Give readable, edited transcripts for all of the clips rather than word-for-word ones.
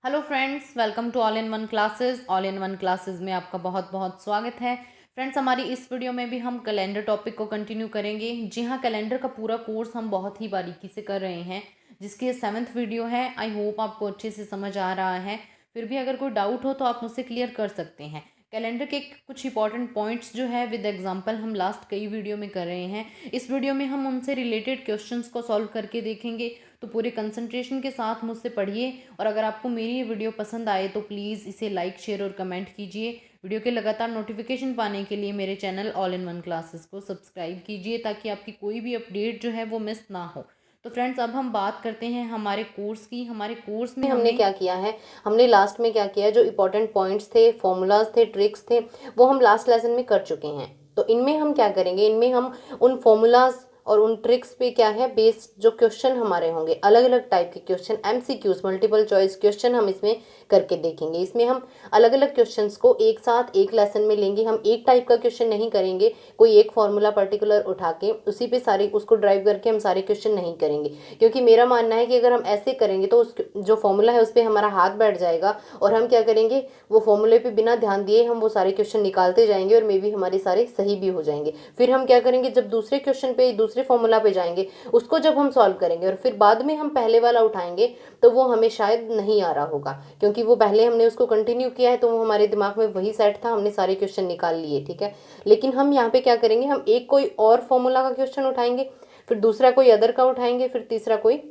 Hello friends, welcome to All in One Classes. All in One Classes में आपका बहुत बहुत स्वागत है। फ्रेंड्स, हमारी इस वीडियो में भी हम कैलेंडर टॉपिक को कंटिन्यू करेंगे। जी हाँ, कैलेंडर का पूरा कोर्स हम बहुत ही बारीकी से कर रहे हैं, जिसकी ये 7th वीडियो है। आई होप आपको अच्छे से समझ आ रहा है। फिर भी अगर कोई डाउट हो तो आप मुझसे क्लियर कर सकते हैं। कैलेंडर के कुछ इंपॉर्टेंट पॉइंट्स जो है विद एग्जांपल हम लास्ट कई वीडियो में कर रहे हैं। इस वीडियो में हम उनसे रिलेटेड क्वेश्चंस को सॉल्व करके देखेंगे। तो पूरे कंसंट्रेशन के साथ मुझसे पढ़िए, और अगर आपको मेरी ये वीडियो पसंद आए तो प्लीज़ इसे लाइक, शेयर और कमेंट कीजिए। वीडियो के लगातार नोटिफिकेशन पाने के लिए मेरे channel all in One classes को सब्सक्राइब कीजिए, ताकि आपकी कोई भी अपडेट जो है वो मिस ना हो। तो फ्रेंड्स, अब हम बात करते हैं हमारे कोर्स की। हमारे कोर्स में हमने क्या किया है, हमने लास्ट में क्या किया है, जो इंपॉर्टेंट पॉइंट्स थे, फॉर्मूलाज थे, ट्रिक्स थे, वो हम लास्ट लेसन में कर चुके हैं। तो इनमें हम क्या करेंगे, इनमें हम उन फॉर्मूलाज और उन ट्रिक्स पे क्या है बेस्ड जो क्वेश्चन हमारे होंगे, अलग अलग टाइप के question, MCQs, multiple choice question हम इसमें करके देखेंगे। इसमें हम अलग अलग क्वेश्चंस को एक साथ एक लेसन में लेंगे। हम एक टाइप का क्वेश्चन नहीं करेंगे, कोई एक फॉर्मूला पर्टिकुलर उठा के उसी पे सारे उसको ड्राइव करके हम सारे क्वेश्चन नहीं करेंगे। क्योंकि मेरा मानना है कि अगर हम ऐसे करेंगे तो उस जो फॉर्मूला है उस पर हमारा हाथ बैठ जाएगा, और हम क्या करेंगे, वो फॉर्मूले पे बिना ध्यान दिए हम वो सारे क्वेश्चन निकालते जाएंगे, और मे बी हमारे सारे सही भी हो जाएंगे। फिर हम क्या करेंगे, जब दूसरे क्वेश्चन पे, दूसरे फॉर्मूला पे जाएंगे, उसको जब हम सॉल्व करेंगे और फिर बाद में हम पहले वाला उठाएंगे, तो वो हमें शायद नहीं आ रहा होगा, क्योंकि वो पहले हमने उसको कंटिन्यू किया है तो वो हमारे दिमाग में वही सेट था, हमने सारे क्वेश्चन निकाल लिए, ठीक है। लेकिन हम यहाँ पे क्या करेंगे, हम एक कोई और फॉर्मूला का क्वेश्चन उठाएंगे, फिर दूसरा कोई अदर का उठाएंगे, फिर तीसरा कोई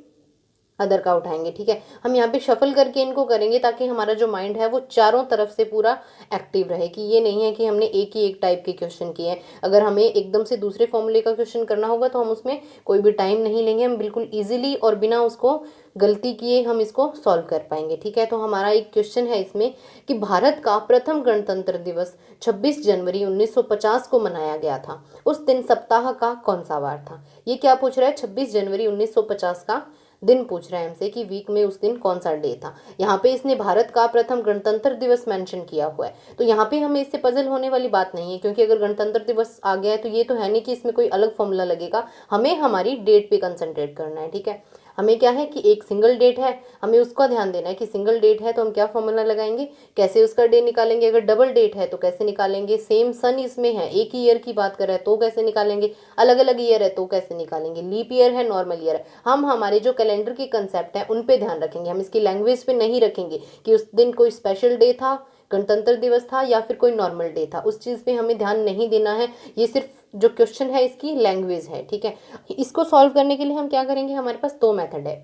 अदर का उठाएंगे, ठीक है। हम यहाँ पे शफल करके इनको करेंगे, ताकि हमारा जो माइंड है वो चारों तरफ से पूरा एक्टिव रहे, कि ये नहीं है कि हमने एक ही एक टाइप के क्वेश्चन किए हैं। अगर हमें एकदम से दूसरे फॉर्मूले का क्वेश्चन करना होगा तो हम उसमें कोई भी टाइम नहीं लेंगे, हम बिल्कुल ईजिली और बिना उसको गलती किए हम इसको सॉल्व कर पाएंगे, ठीक है। तो हमारा एक क्वेश्चन है इसमें कि भारत का प्रथम गणतंत्र दिवस 26 जनवरी 1950 को मनाया गया था। उस दिन सप्ताह का कौन सा वार था? ये क्या पूछ रहा है, 26 जनवरी 1950 का दिन पूछ रहा है हमसे कि वीक में उस दिन कौन सा डे था। यहाँ पे इसने भारत का प्रथम गणतंत्र दिवस मेंशन किया हुआ है, तो यहाँ पे हमें इससे पजल होने वाली बात नहीं है, क्योंकि अगर गणतंत्र दिवस आ गया है तो ये तो है नहीं कि इसमें कोई अलग फॉर्मूला लगेगा। हमें हमारी डेट पे कंसंट्रेट करना है, ठीक है। हमें क्या है कि एक सिंगल डेट है, हमें उसका ध्यान देना है कि सिंगल डेट है तो हम क्या फॉर्मूला लगाएंगे, कैसे उसका डे निकालेंगे। अगर डबल डेट है तो कैसे निकालेंगे, सेम सन इसमें है, एक ही ईयर की बात कर रहे हैं तो कैसे निकालेंगे, अलग अलग ईयर है तो कैसे निकालेंगे, लीप ईयर है, नॉर्मल ईयर है। हम हमारे जो कैलेंडर के कंसेप्ट हैं उन पे ध्यान रखेंगे, हम इसकी लैंग्वेज पे नहीं रखेंगे कि उस दिन कोई स्पेशल डे था, गणतंत्र दिवस था या फिर कोई नॉर्मल डे था, उस चीज़ पे हमें ध्यान नहीं देना है। ये सिर्फ जो क्वेश्चन है इसकी लैंग्वेज है, ठीक है। इसको सॉल्व करने के लिए हम क्या करेंगे, हमारे पास दो मेथड है।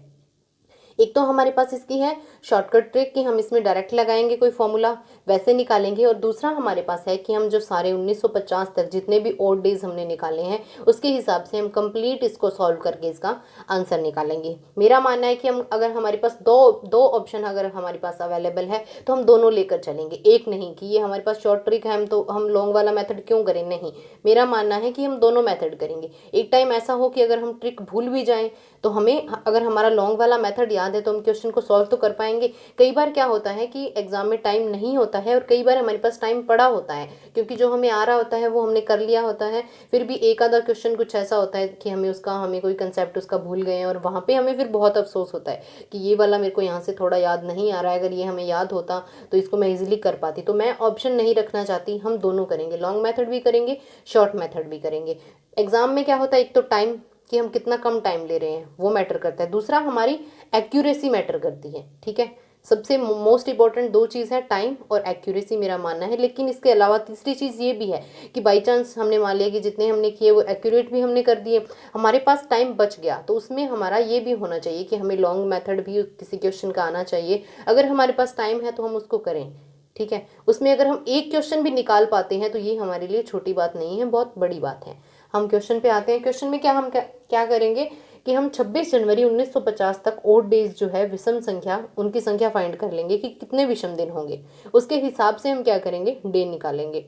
एक तो हमारे पास इसकी है शॉर्टकट ट्रिक कि हम इसमें डायरेक्ट लगाएंगे कोई फॉर्मूला, वैसे निकालेंगे। और दूसरा हमारे पास है कि हम जो सारे 1950 तक जितने भी ओड डेज हमने निकाले हैं उसके हिसाब से हम कंप्लीट इसको सॉल्व करके इसका आंसर निकालेंगे। मेरा मानना है कि हम अगर हमारे पास दो दो ऑप्शन अगर हमारे पास अवेलेबल है तो हम दोनों लेकर चलेंगे, एक नहीं कि ये हमारे पास शॉर्ट ट्रिक है हम तो हम लॉन्ग वाला मेथड क्यों करें, नहीं। मेरा मानना है कि हम दोनों मेथड करेंगे। एक टाइम ऐसा हो कि अगर हम ट्रिक भूल भी जाएं तो हमें, अगर हमारा लॉन्ग वाला मेथड याद है तो हम क्वेश्चन को सॉल्व तो कर पाएंगे। कई बार क्या होता है कि एग्जाम में टाइम नहीं होता है, और कई बार हमारे पास टाइम पड़ा होता है, क्योंकि जो हमें आ रहा होता है वो हमने कर लिया होता है। फिर भी एक आधा क्वेश्चन कुछ ऐसा होता है कि हमें कोई कंसेप्ट उसका भूल गए हैं, और वहाँ पे हमें फिर बहुत अफसोस होता है कि ये वाला मेरे को यहाँ से थोड़ा याद नहीं आ रहा है, अगर ये हमें याद होता तो इसको मैं इजीली कर पाती। तो मैं ऑप्शन नहीं रखना चाहती, हम दोनों करेंगे, लॉन्ग मेथड भी करेंगे, शॉर्ट मेथड भी करेंगे। एग्जाम में क्या होता है, एक तो टाइम कि हम कितना कम टाइम ले रहे हैं वो मैटर करता है, दूसरा हमारी एक्यूरेसी मैटर करती है, ठीक है। सबसे मोस्ट इंपॉर्टेंट दो चीज़ है, टाइम और एक्यूरेसी, मेरा मानना है। लेकिन इसके अलावा तीसरी चीज़ ये भी है कि बाई चांस हमने मान लिया कि जितने हमने किए वो एक्यूरेट भी हमने कर दिए, हमारे पास टाइम बच गया, तो उसमें हमारा ये भी होना चाहिए कि हमें लॉन्ग मेथड भी किसी क्वेश्चन का आना चाहिए। अगर हमारे पास टाइम है तो हम उसको करें, ठीक है। उसमें अगर हम एक क्वेश्चन भी निकाल पाते हैं तो ये हमारे लिए छोटी बात नहीं है, बहुत बड़ी बात है। हम क्वेश्चन पे आते हैं। क्वेश्चन में क्या हम क्या करेंगे कि हम 26 जनवरी 1950 तक ओड डेज जो है विषम संख्या, उनकी संख्या फाइंड कर लेंगे कि कितने विषम दिन होंगे। उसके हिसाब से हम क्या करेंगे, डे निकालेंगे।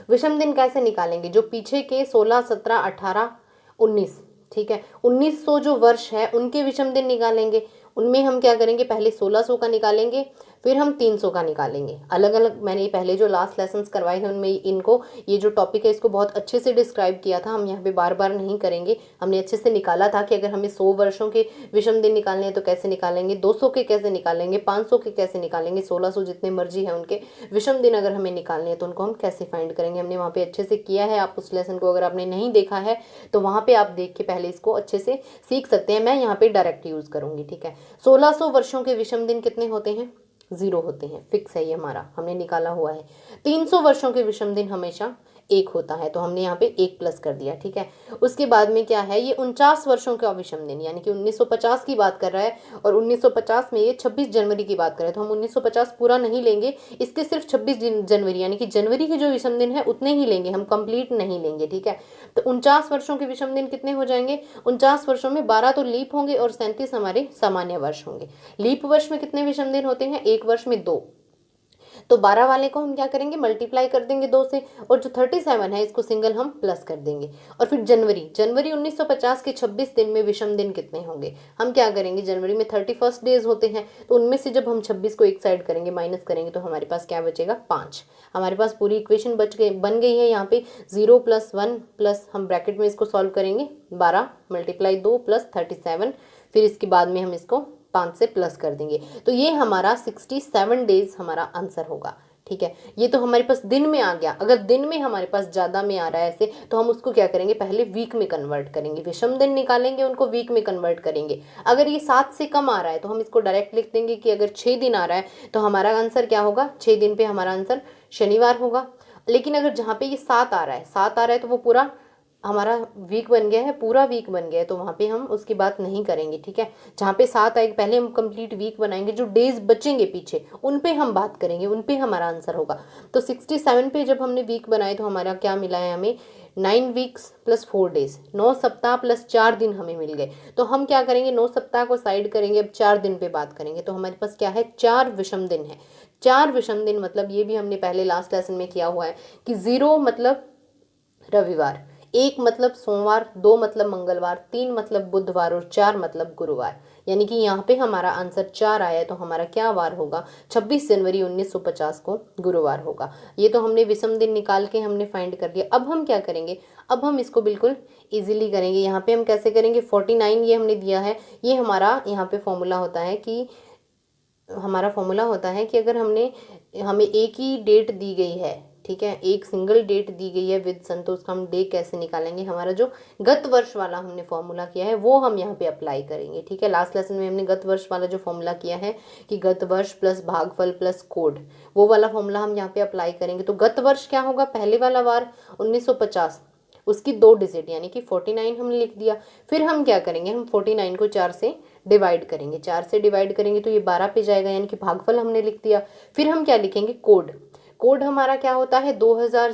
विषम दिन कैसे निकालेंगे, जो पीछे के 16, 17, 18, 19, ठीक है, 1900 जो वर्ष है उनके विषम दिन निकालेंगे। उनमें हम क्या करेंगे, पहले 1600 का निकालेंगे, फिर हम 300 का निकालेंगे। अलग अलग मैंने पहले जो लास्ट लेसन्स करवाए हैं उनमें इनको ये जो टॉपिक है इसको बहुत अच्छे से डिस्क्राइब किया था, हम यहाँ पे बार बार नहीं करेंगे। हमने अच्छे से निकाला था कि अगर हमें 100 वर्षों के विषम दिन निकालने हैं तो कैसे निकालेंगे, 200 के कैसे निकालेंगे, 500 के कैसे निकालेंगे, 1600 जितने मर्जी है उनके विषम दिन अगर हमें निकालने हैं तो उनको हम कैसे फाइंड करेंगे। हमने वहाँ पे अच्छे से किया है। आप उस लेसन को अगर आपने नहीं देखा है तो वहाँ पे आप देख के पहले इसको अच्छे से सीख सकते हैं। मैं यहाँ पे डायरेक्ट यूज करूंगी, ठीक है। 1600 वर्षों के विषम दिन कितने होते हैं? 0 होते हैं, फिक्स है ये हमारा, हमने निकाला हुआ है। 300 वर्षों के विषम दिन हमेशा 1 होता है, तो हमने यहाँ पे 1 प्लस कर दिया, ठीक है। उसके बाद में क्या है, ये 49 वर्षों का विषम दिन यानी कि 1950 की बात कर रहा है, और 1950 में ये 26 जनवरी की बात कर रहे हैं, तो हम 1950 पूरा नहीं लेंगे, इसके सिर्फ 26 जनवरी यानी कि जनवरी के जो विषम दिन है उतने ही लेंगे, हम कंप्लीट नहीं लेंगे, ठीक है। तो 49 वर्षों के विषम दिन कितने हो जाएंगे? 49 वर्षों में 12 तो लीप होंगे और 37 हमारे सामान्य वर्ष होंगे। लीप वर्ष में कितने विषम दिन होते हैं? एक वर्ष में 2, तो 12 वाले को हम क्या करेंगे? मल्टीप्लाई कर देंगे 2 से, और जो 37 है इसको सिंगल हम प्लस कर देंगे। और फिर जनवरी 1950 के 26 दिन में विषम दिन कितने होंगे? हम क्या करेंगे, जनवरी में 31 डेज होते हैं, तो उनमें से जब हम 26 को एक साइड करेंगे, माइनस करेंगे, तो हमारे पास क्या बचेगा? 5। हमारे पास पूरी इक्वेशन बन गई है। यहाँ पे 0 + 1 प्लस हम ब्रैकेट में इसको सॉल्व करेंगे, 12 × 2 + 37, फिर इसके बाद में हम इसको 5 से प्लस कर देंगे, तो ये हमारा 67 डेज हमारा आंसर होगा, ठीक है। ये तो हमारे पास दिन में आ गया। अगर दिन में हमारे पास ज़्यादा में आ रहा है ऐसे, तो हम उसको क्या करेंगे, पहले वीक में कन्वर्ट करेंगे, विषम दिन निकालेंगे, उनको वीक में कन्वर्ट करेंगे। अगर ये 7 से कम आ रहा है तो हम इसको डायरेक्ट लिख देंगे कि अगर 6 दिन आ रहा है तो हमारा आंसर क्या होगा? 6 दिन पे हमारा आंसर शनिवार होगा। लेकिन अगर जहाँ पे ये 7 आ रहा है, 7 आ रहा है तो वो पूरा हमारा वीक बन गया है, पूरा वीक बन गया है, तो वहाँ पे हम उसकी बात नहीं करेंगे, ठीक है। जहाँ पे 7 आएगी पहले हम कंप्लीट वीक बनाएंगे, जो डेज बचेंगे पीछे उन पे हम बात करेंगे, उन पे हमारा आंसर होगा। तो 67 पे जब हमने वीक बनाए तो हमारा क्या मिला है हमें? 9 वीक्स + 4 डेज, 9 सप्ताह + 4 दिन हमें मिल गए। तो हम क्या करेंगे, 9 सप्ताह को साइड करेंगे, अब 4 दिन पे बात करेंगे, तो हमारे पास क्या है? 4 विषम दिन है। 4 विषम दिन मतलब ये भी हमने पहले लास्ट लेसन में किया हुआ है कि 0 मतलब रविवार, 1 मतलब सोमवार, 2 मतलब मंगलवार, 3 मतलब बुधवार और 4 मतलब गुरुवार। यानी कि यहाँ पे हमारा आंसर 4 आया है, तो हमारा क्या वार होगा? 26 जनवरी 1950 को गुरुवार होगा। ये तो हमने विषम दिन निकाल के हमने फाइंड कर लिया। अब हम क्या करेंगे? अब हम इसको बिल्कुल इजीली करेंगे। यहाँ पे हम कैसे करेंगे? 49 ये हमने दिया है, ये हमारा यहाँ पे फॉर्मूला होता है कि अगर हमें एक ही डेट दी गई है, ठीक है, एक सिंगल डेट दी गई है विद सन, तो उसका हम डे कैसे निकालेंगे? हमारा जो गत वर्ष वाला हमने फॉर्मूला किया है वो हम यहाँ पे अप्लाई करेंगे, ठीक है। लास्ट लेसन में हमने गत वर्ष वाला जो फॉर्मूला किया है कि गत वर्ष प्लस भागफल प्लस कोड, वो वाला फॉर्मूला हम यहाँ पे अप्लाई करेंगे। तो गत वर्ष क्या होगा? पहले वाला वार 1950, उसकी 2 डिजिट यानी कि 49 हमने लिख दिया। फिर हम क्या करेंगे? हम 49 को 4 से डिवाइड करेंगे, 4 से डिवाइड करेंगे तो ये 12 पे जाएगा, यानी कि भागफल हमने लिख दिया। फिर हम क्या लिखेंगे? कोड। कोड हमारा क्या होता है? 2000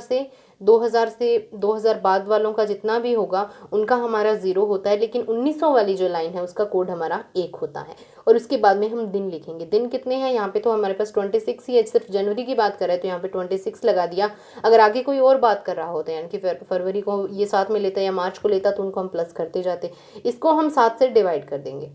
से 2000 बाद वालों का जितना भी होगा उनका हमारा 0 होता है, लेकिन 1900 वाली जो लाइन है उसका कोड हमारा 1 होता है। और उसके बाद में हम दिन लिखेंगे। दिन कितने हैं? यहाँ पे तो हमारे पास 26 ही है, सिर्फ जनवरी की बात कर रहे हैं तो यहाँ पे 26 लगा दिया। अगर आगे कोई और बात कर रहा होता है, यानी कि फरवरी को ये साथ में लेता या मार्च को लेता, तो उनको हम प्लस करते जाते। इसको हम 7 से डिवाइड कर देंगे,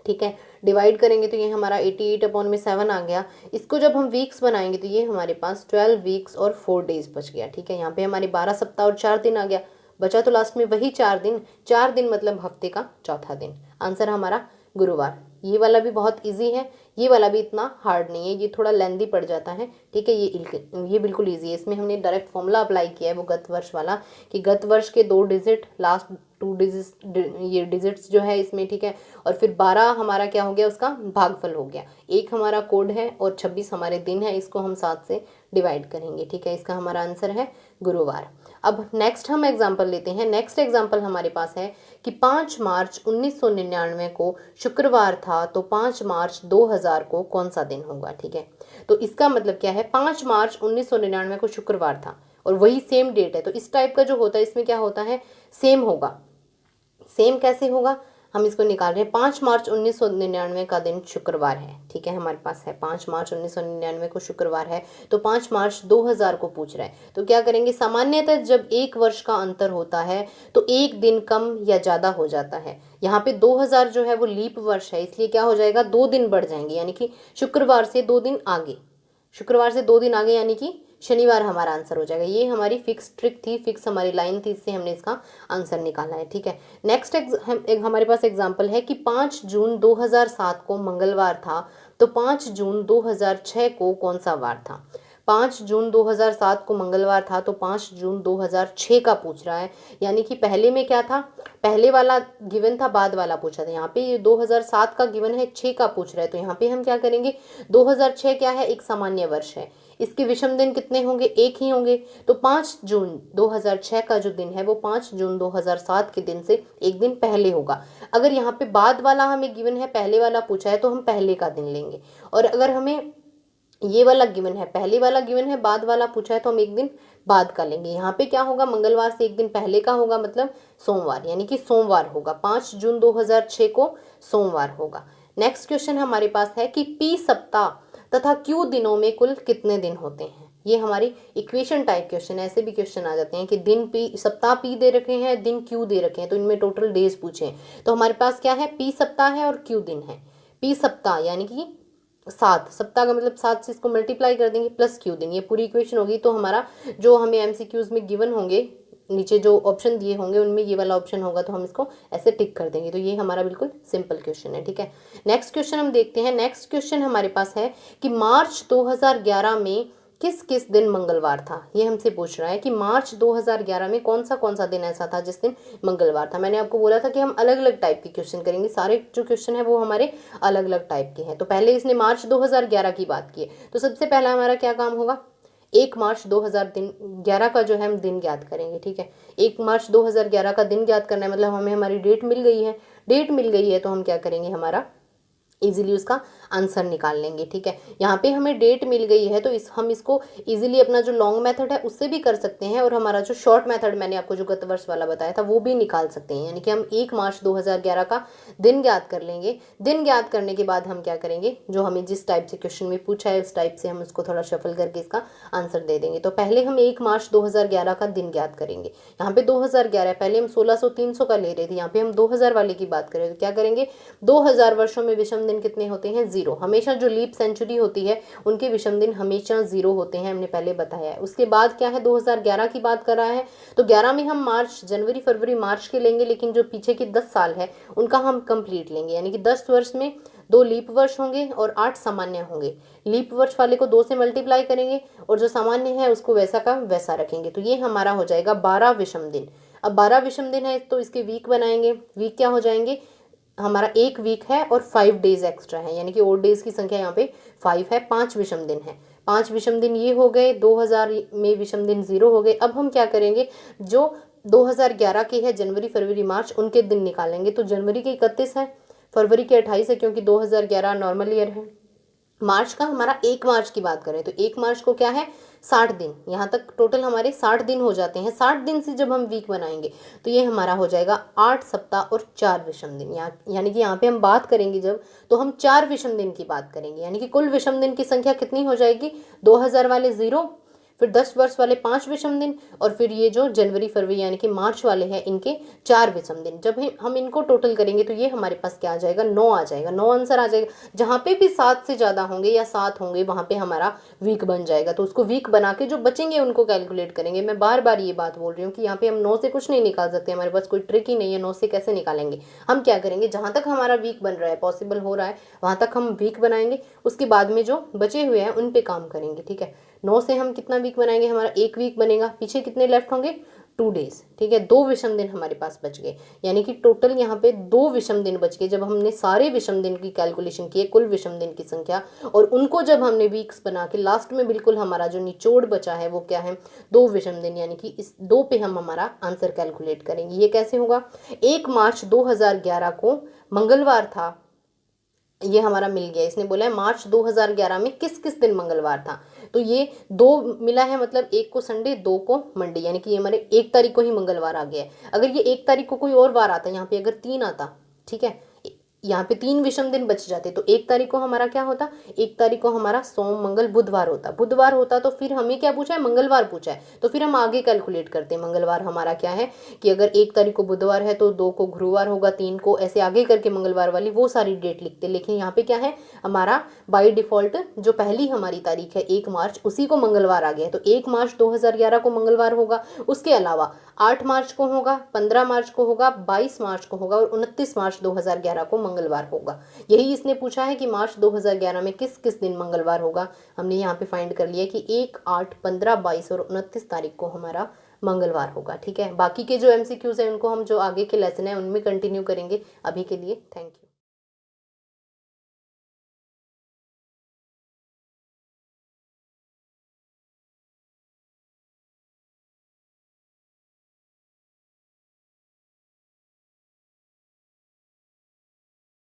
ठीक है। डिवाइड करेंगे तो ये हमारा 88/7 आ गया। इसको जब हम वीक्स बनाएंगे तो ये हमारे पास 12 वीक्स और 4 डेज बच गया, ठीक है। यहाँ पे हमारे 12 सप्ताह और 4 दिन आ गया, बचा तो लास्ट में वही 4 दिन। 4 दिन मतलब हफ्ते का चौथा दिन। आंसर हमारा गुरुवार। ये वाला भी बहुत इजी है, ये वाला भी इतना हार्ड नहीं है, ये थोड़ा लेंदी पड़ जाता है, ठीक है। ये बिल्कुल इजी है। इसमें हमने डायरेक्ट फॉर्मूला अप्लाई किया है वो गत वर्ष वाला, कि गत वर्ष के 2 डिजिट, लास्ट 2 ये डिजिट्स जो है इसमें, ठीक है। और फिर 12 हमारा क्या हो गया? उसका भागफल हो गया। 1 हमारा कोड है और 26 हमारे दिन है, इसको हम 7 से डिवाइड करेंगे, ठीक है। इसका हमारा आंसर है गुरुवार। अब नेक्स्ट हम एग्जाम्पल लेते हैं। नेक्स्ट एग्जाम्पल हमारे पास है कि 5 मार्च 1999 को शुक्रवार था, तो 5 मार्च 2000 को कौन सा दिन होगा, ठीक है। तो इसका मतलब क्या है? 5 मार्च 1999 को शुक्रवार था और वही सेम डेट है, तो इस टाइप का जो होता है इसमें क्या होता है? सेम होगा। सेम कैसे होगा? हम इसको निकाल रहे हैं। 5 मार्च 1999 का दिन शुक्रवार है, ठीक है, हमारे पास है 5 मार्च 1999 को शुक्रवार है, तो 5 मार्च 2000 को पूछ रहा है। तो क्या करेंगे, सामान्यतः जब एक वर्ष का अंतर होता है तो एक दिन कम या ज़्यादा हो जाता है। यहाँ पे 2000 जो है वो लीप वर्ष है, इसलिए क्या हो जाएगा, 2 दिन बढ़ जाएंगे, यानी कि शुक्रवार से 2 दिन आगे, शुक्रवार से 2 दिन आगे यानी कि शनिवार हमारा आंसर हो जाएगा। ये हमारी फिक्स ट्रिक थी, फिक्स हमारी लाइन थी, इससे हमने इसका आंसर निकाला है, ठीक है। नेक्स्ट हमारे पास एग्जांपल है कि 5 जून 2007 को मंगलवार था, तो 5 जून 2006 को कौन सा वार था। 5 जून 2007 को मंगलवार था, तो 5 जून 2006 का पूछ रहा है, यानी कि पहले में क्या था, पहले वाला गिवन था, बाद वाला पूछा था। यहाँ पे ये 2007 का गिवन है, 6 का पूछ रहा है, तो यहाँ पे हम क्या करेंगे, 2006 क्या है, एक सामान्य वर्ष है, इसके विषम दिन कितने होंगे, एक ही होंगे, तो 5 जून 2006 का जो दिन है वो 5 जून 2007 के दिन से एक दिन पहले होगा। अगर यहाँ पे बाद वाला हमें गिवन है, पहले वाला पूछा है, तो हम पहले का दिन लेंगे, और अगर हमें ये वाला गिवन है, पहले वाला गिवन है, बाद वाला पूछा है, तो हम एक दिन बाद का लेंगे। यहाँ पे क्या होगा, मंगलवार से एक दिन पहले का होगा, मतलब सोमवार, यानी कि सोमवार होगा, 5 जून 2006 को सोमवार होगा। नेक्स्ट क्वेश्चन हमारे पास है कि पी सप्ताह तथा क्यू दिनों में कुल कितने दिन होते हैं। ये हमारी इक्वेशन टाइप क्वेश्चन है, ऐसे भी क्वेश्चन आ जाते हैं कि दिन पी, सप्ताह पी दे रखे हैं, दिन क्यू दे रखे हैं, तो इनमें टोटल डेज पूछे हैं। तो हमारे पास क्या है, पी सप्ताह है और क्यू दिन है। पी सप्ताह यानी कि 7, सप्ताह का मतलब 7 से इसको मल्टीप्लाई कर देंगे, प्लस क्यू दिन, ये पूरी इक्वेशन होगी। तो हमारा जो हमें एमसीक्यूज में गिवन होंगे, नीचे जो ऑप्शन दिए होंगे उनमें ये वाला ऑप्शन होगा, तो हम इसको ऐसे टिक कर देंगे। तो ये हमारा बिल्कुल सिंपल क्वेश्चन है, ठीक है। नेक्स्ट क्वेश्चन हम देखते हैं। नेक्स्ट क्वेश्चन हमारे पास है कि मार्च 2011 में किस किस दिन मंगलवार था। ये हमसे पूछ रहा है कि मार्च 2011 में कौन सा दिन ऐसा था जिस दिन मंगलवार था। मैंने आपको बोला था कि हम अलग अलग टाइप के क्वेश्चन करेंगे, सारे जो क्वेश्चन है वो हमारे अलग अलग टाइप के हैं। तो पहले इसने मार्च 2011 की बात की है, तो सबसे पहला हमारा क्या काम होगा, 1 मार्च 2011 का जो है हम दिन ज्ञात करेंगे, ठीक है। 1 मार्च 2011 का दिन ज्ञात करना है, मतलब हमें हमारी डेट मिल गई है, डेट मिल गई है, तो हम क्या करेंगे, हमारा इजीली उसका आंसर निकाल लेंगे, ठीक है। यहाँ पे हमें डेट मिल गई है, तो हम इसको इजीली अपना जो लॉन्ग मेथड है उससे भी कर सकते हैं, और हमारा जो शॉर्ट मेथड मैंने आपको जो गत वर्ष वाला बताया था वो भी निकाल सकते हैं। यानी कि हम 1 मार्च 2011 का दिन ज्ञात कर लेंगे। दिन ज्ञात करने के बाद हम क्या करेंगे, जो हमें जिस टाइप से क्वेश्चन में पूछा है उस टाइप से हम उसको थोड़ा शफल करके इसका आंसर दे देंगे। तो पहले हम 1 मार्च 2011 का दिन ज्ञात करेंगे। यहाँ पे 2011, पहले हम 1600 300 का ले रहे थे, यहाँ पे हम 2000 वाले की बात करें, तो क्या करेंगे, 2000 वर्षों में विषम दिन कितने होते हैं, 0। हमेशा जो लीप सेंचुरी होती है उनके विषम दिन हमेशा 0 होते हैं, हमने पहले बताया है। उसके बाद क्या है, 2011 की बात कर रहा है, तो 11 में हम मार्च, जनवरी, फरवरी, मार्च के लेंगे, लेकिन जो पीछे के 10 साल है उनका हम कंप्लीट लेंगे। यानी कि 10 वर्ष में 2 लीप वर्ष होंगे और 8 सामान्य होंगे। लीप वर्ष वाले को 2 से मल्टीप्लाई करेंगे और जो सामान्य है उसको वैसा का वैसा रखेंगे, तो ये हमारा हो जाएगा 12 विषम दिन। अब 12 विषम दिन है तो इसके वीक बनाएंगे, वीक क्या हो जाएंगे, हमारा एक वीक है और 5 डेज एक्स्ट्रा है, यानी कि ओड डेज की संख्या यहाँ पे 5 है, 5 विषम दिन है। 5 विषम दिन ये हो गए, 2000 में विषम दिन 0 हो गए। अब हम क्या करेंगे, जो 2011 के है जनवरी, फरवरी, मार्च, उनके दिन निकालेंगे। तो जनवरी के 31 है, फरवरी के 28 है, क्योंकि 2011 नॉर्मल ईयर है। मार्च का हमारा 1 मार्च की बात करें तो 1 मार्च को क्या है, 60 दिन, यहाँ तक टोटल हमारे 60 दिन हो जाते हैं। 60 दिन से जब हम वीक बनाएंगे तो ये हमारा हो जाएगा 8 सप्ताह और 4 विषम दिन। यानी कि यहाँ पे हम बात करेंगे जब, तो हम 4 विषम दिन की बात करेंगे, यानी कि कुल विषम दिन की संख्या कितनी हो जाएगी, 2000 वाले 0, फिर 10 वर्ष वाले 5 विषम दिन, और फिर ये जो जनवरी, फरवरी यानी कि मार्च वाले हैं इनके 4 विषम दिन। जब हम इनको टोटल करेंगे तो ये हमारे पास क्या आ जाएगा, 9 आ जाएगा, 9 आंसर आ जाएगा। जहाँ पे भी 7 से ज़्यादा होंगे या 7 होंगे वहाँ पे हमारा वीक बन जाएगा। तो उसको वीक बना के जो बचेंगे उनको कैलकुलेट करेंगे। मैं बार बार ये बात बोल रही हूँ कि यहाँ पे हम 9 से कुछ नहीं निकाल सकते, हमारे पास कोई ट्रिक ही नहीं है, 9 से कैसे निकालेंगे। हम क्या करेंगे, जहाँ तक हमारा वीक बन रहा है, पॉसिबल हो रहा है, वहाँ तक हम वीक बनाएंगे, उसके बाद में जो बचे हुए हैं उन पे काम करेंगे, ठीक है। 9 से हम कितना वीक बनाएंगे, हमारा 1 वीक बनेगा, पीछे कितने लेफ्ट होंगे, 2 डेज, ठीक है। 2 विषम दिन हमारे पास बच गए, यानी कि टोटल यहाँ पे 2 विषम दिन बच गए। जब हमने सारे विषम दिन की कैलकुलेशन की, कुल विषम दिन की संख्या, और उनको जब हमने वीक्स बना के लास्ट में बिल्कुल हमारा जो निचोड़ बचा है वो क्या है, 2 विषम दिन, यानी कि इस 2 पे हम हमारा आंसर कैलकुलेट करेंगे। ये कैसे होगा, 1 मार्च 2011 को मंगलवार था, ये हमारा मिल गया। इसने बोला है मार्च 2011 में किस किस दिन मंगलवार था, तो ये 2 मिला है, मतलब 1 को संडे, 2 को मंडे, यानी कि ये हमारे 1 तारीख को ही मंगलवार आ गया है। अगर ये 1 तारीख को कोई और वार आता, यहाँ पे अगर 3 आता, ठीक है। यहाँ पे 3 विषम दिन बच जाते, तो 1 तारीख को हमारा क्या होता, 1 तारीख को हमारा सोम मंगल बुधवार होता, बुधवार होता तो फिर हमें क्या पूछा है, मंगलवार पूछा है, तो फिर हम आगे कैलकुलेट करते हैं। मंगलवार हमारा क्या है कि अगर 1 तारीख को बुधवार है तो 2 को गुरुवार होगा, 3 को, ऐसे आगे करके मंगलवार वाली वो सारी डेट लिखते हैं। लेकिन यहाँ पे क्या है, हमारा बाई डिफॉल्ट जो पहली हमारी तारीख है 1 मार्च, उसी को मंगलवार आ गया है, तो 1 मार्च 2011 को मंगलवार होगा। उसके अलावा 8 मार्च को होगा, 15 मार्च को होगा, 22 मार्च को होगा और 29 मार्च 2011 को मंगलवार होगा। यही इसने पूछा है कि मार्च 2011 में किस किस दिन मंगलवार होगा। हमने यहाँ पे फाइंड कर लिया कि 1, 8, 15, 22 और 29 तारीख को हमारा मंगलवार होगा। ठीक है, बाकी के जो एमसीक्यूज है उनको हम जो आगे के लेसन है उनमें कंटिन्यू करेंगे। अभी के लिए थैंक यू।